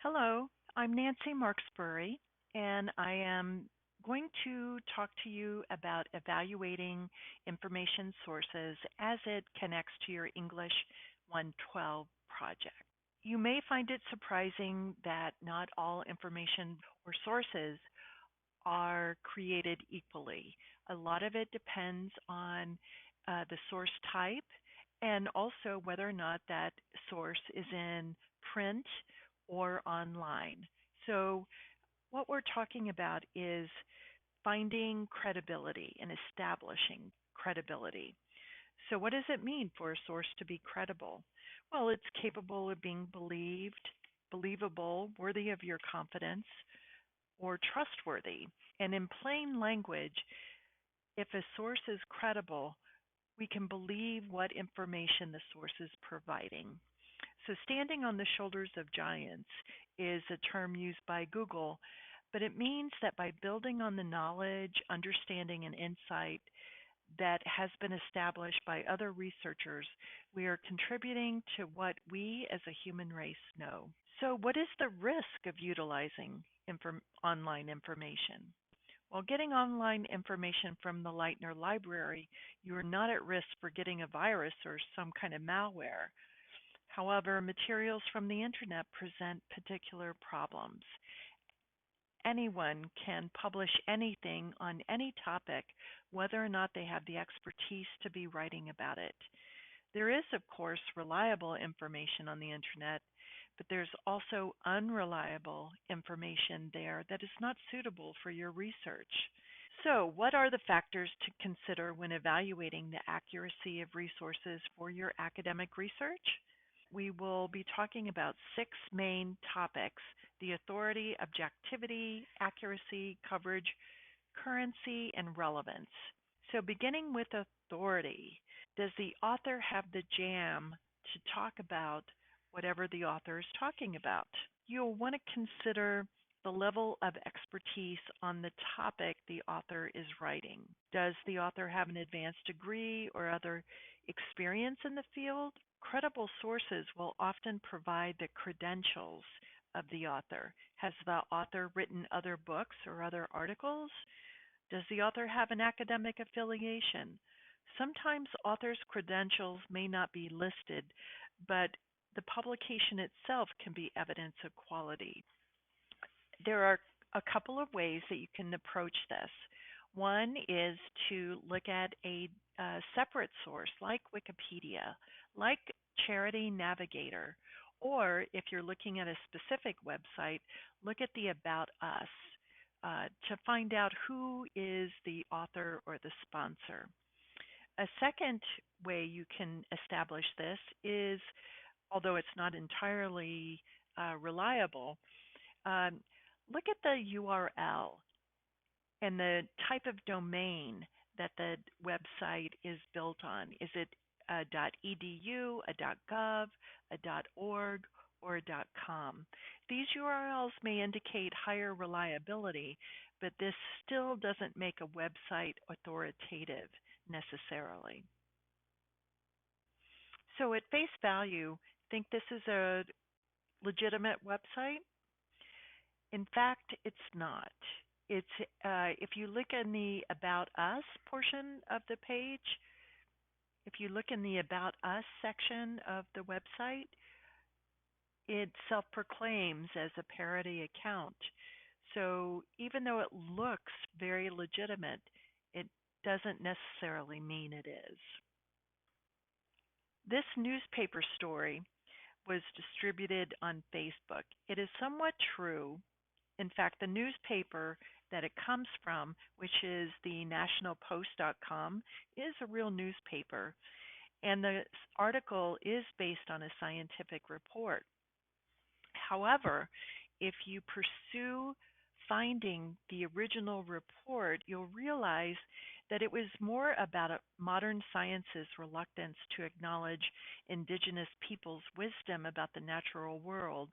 Hello, I'm Nancy Marksbury, and I am going to talk to you about evaluating information sources as it connects to your English 112 project. You may find it surprising that not all information or sources are created equally. A lot of it depends on the source type and also whether or not that source is in print or online. So, what we're talking about is finding credibility and establishing credibility. So, what does it mean for a source to be credible? Well, it's capable of being believed, believable, worthy of your confidence, or trustworthy. And in plain language, if a source is credible, we can believe what information the source is providing. So, standing on the shoulders of giants is a term used by Google, but it means that by building on the knowledge, understanding, and insight that has been established by other researchers, we are contributing to what we as a human race know. So, what is the risk of utilizing online information? While getting online information from the Lightner Library, you are not at risk for getting a virus or some kind of malware. However, materials from the internet present particular problems. Anyone can publish anything on any topic, whether or not they have the expertise to be writing about it. There is, of course, reliable information on the internet, but there's also unreliable information there that is not suitable for your research. So, what are the factors to consider when evaluating the accuracy of resources for your academic research? We will be talking about six main topics: the authority, objectivity, accuracy, coverage, currency, and relevance. So, beginning with authority, does the author have the jam to talk about whatever the author is talking about? You'll want to consider the level of expertise on the topic the author is writing. Does the author have an advanced degree or other experience in the field? Credible sources will often provide the credentials of the author. Has the author written other books or other articles? Does the author have an academic affiliation? Sometimes authors' credentials may not be listed, but the publication itself can be evidence of quality. There are a couple of ways that you can approach this. One is to look at a separate source like Wikipedia, like Charity Navigator, or if you're looking at a specific website, look at the About Us to find out who is the author or the sponsor. A second way you can establish this is, although it's not entirely reliable, um, look at the URL and the type of domain that the website is built on. Is it a .edu, a .gov, a .org, or a .com? These URLs may indicate higher reliability, but this still doesn't make a website authoritative necessarily. So at face value, think this is a legitimate website? In fact, it's not. It's if you look in the About Us portion of the page, if you look in the About Us section of the website, it self-proclaims as a parody account. So even though it looks very legitimate, it doesn't necessarily mean it is. This newspaper story was distributed on Facebook. It is somewhat true. In fact, the newspaper that it comes from, which is the nationalpost.com, is a real newspaper, and the article is based on a scientific report. However, if you pursue finding the original report, you'll realize that it was more about modern science's reluctance to acknowledge indigenous peoples' wisdom about the natural world.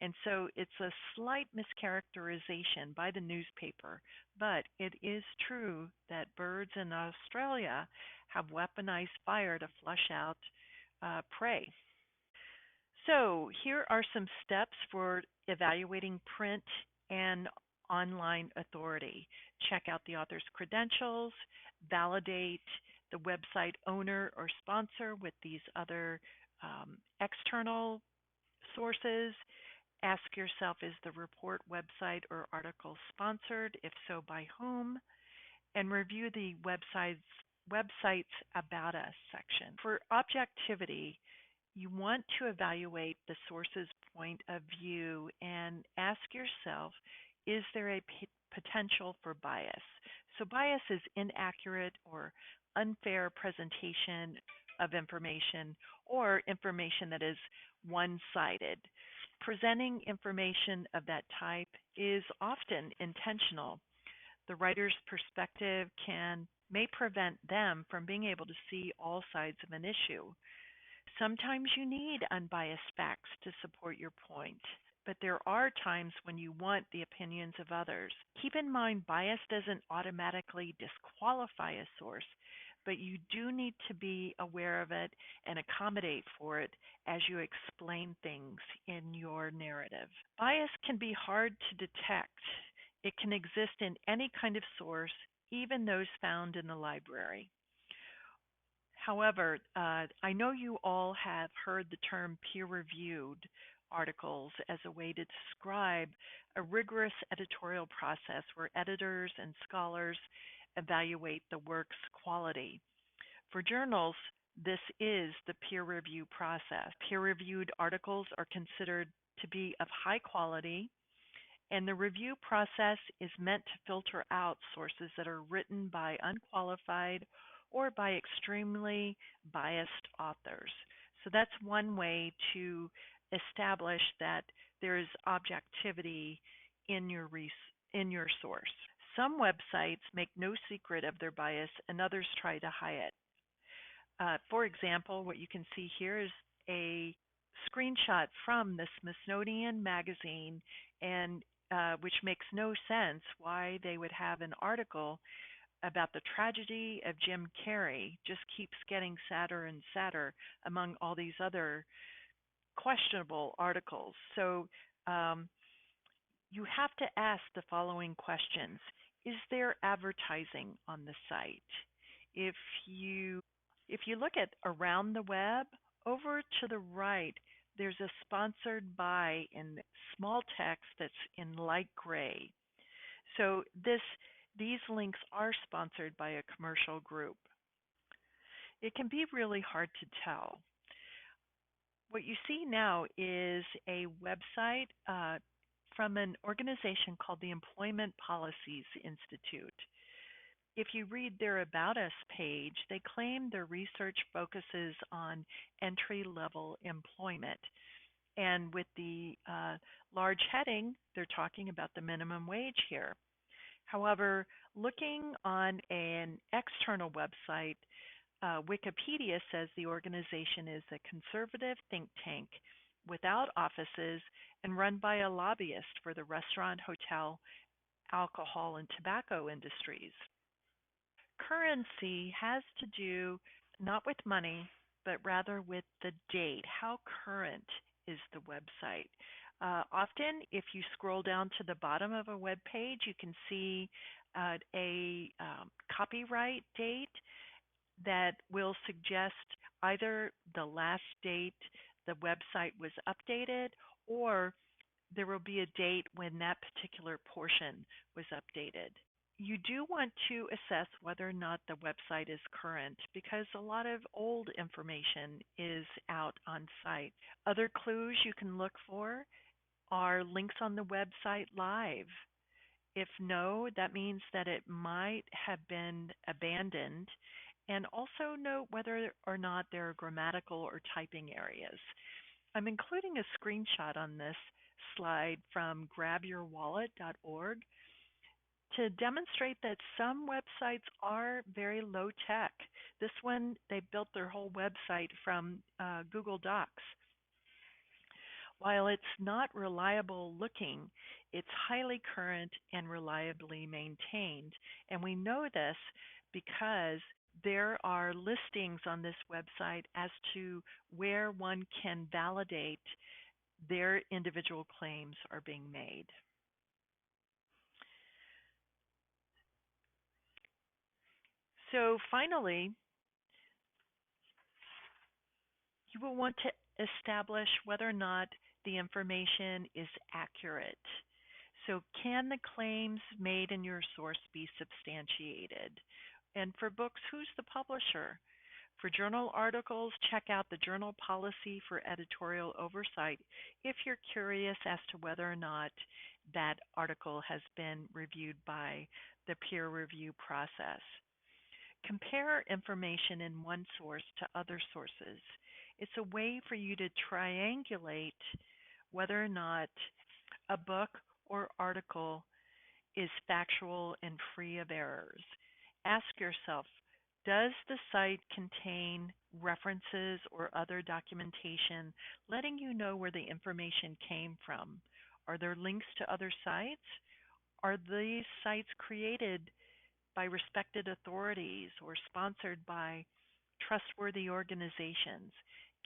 And so it's a slight mischaracterization by the newspaper, but it is true that birds in Australia have weaponized fire to flush out prey. So, here are some steps for evaluating print and online authority. Check out the author's credentials, validate the website owner or sponsor with these other external sources. Ask yourself, is the report, website, or article sponsored? If so, by whom? And review the website's About Us section. For objectivity, you want to evaluate the source's point of view and ask yourself, is there a potential for bias? So bias is inaccurate or unfair presentation of information or information that is one-sided. Presenting information of that type is often intentional. The writer's perspective may prevent them from being able to see all sides of an issue. Sometimes you need unbiased facts to support your point, but there are times when you want the opinions of others. Keep in mind, bias doesn't automatically disqualify a source, but you do need to be aware of it and accommodate for it as you explain things in your narrative. Bias can be hard to detect. It can exist in any kind of source, even those found in the library. However, I know you all have heard the term peer-reviewed articles as a way to describe a rigorous editorial process where editors and scholars evaluate the work's quality. For journals, this is the peer review process. Peer-reviewed articles are considered to be of high quality, and the review process is meant to filter out sources that are written by unqualified or by extremely biased authors. So that's one way to establish that there is objectivity in your source. Some websites make no secret of their bias and others try to hide it. For example, what you can see here is a screenshot from the Smithsonian Magazine, and which makes no sense why they would have an article about the tragedy of Jim Carrey just keeps getting sadder and sadder among all these other questionable articles. So you have to ask the following questions. Is there advertising on the site? If you if you look at around the web, over to the right, there's a sponsored by in small text that's in light gray. So these links are sponsored by a commercial group. It can be really hard to tell. What you see now is a website from an organization called the Employment Policies Institute. If you read their About Us page, they claim their research focuses on entry-level employment. And with the large heading, they're talking about the minimum wage here. However, looking on an external website, Wikipedia says the organization is a conservative think tank without offices and run by a lobbyist for the restaurant, hotel, alcohol, and tobacco industries. Currency has to do not with money, but rather with the date. How current is the website? Often, if you scroll down to the bottom of a web page, you can see a copyright date that will suggest either the last date the website was updated or there will be a date when that particular portion was updated. You do want to assess whether or not the website is current because a lot of old information is out on site. Other clues you can look for are links on the website live. If no, that means that it might have been abandoned. And also note whether or not there are grammatical or typing areas. I'm including a screenshot on this slide from grabyourwallet.org to demonstrate that some websites are very low tech. This one, they built their whole website from Google Docs. While it's not reliable looking, it's highly current and reliably maintained. And we know this because there are listings on this website as to where one can validate their individual claims are being made. So finally, you will want to establish whether or not the information is accurate. So can the claims made in your source be substantiated? And for books, who's the publisher? For journal articles, check out the Journal Policy for Editorial Oversight if you're curious as to whether or not that article has been reviewed by the peer review process. Compare information in one source to other sources. It's a way for you to triangulate whether or not a book or article is factual and free of errors. Ask yourself, does the site contain references or other documentation letting you know where the information came from? Are there links to other sites? Are these sites created by respected authorities or sponsored by trustworthy organizations?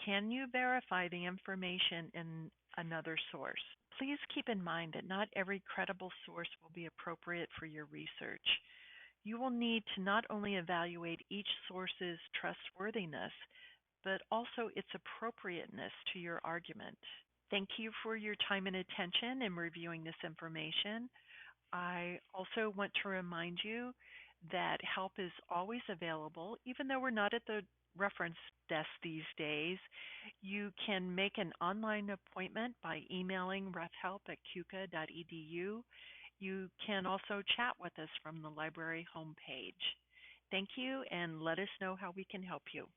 Can you verify the information in another source? Please keep in mind that not every credible source will be appropriate for your research. You will need to not only evaluate each source's trustworthiness, but also its appropriateness to your argument. Thank you for your time and attention in reviewing this information. I also want to remind you that help is always available, even though we're not at the reference desk these days. You can make an online appointment by emailing refhelp@cuca.edu. You can also chat with us from the library homepage. Thank you, and let us know how we can help you.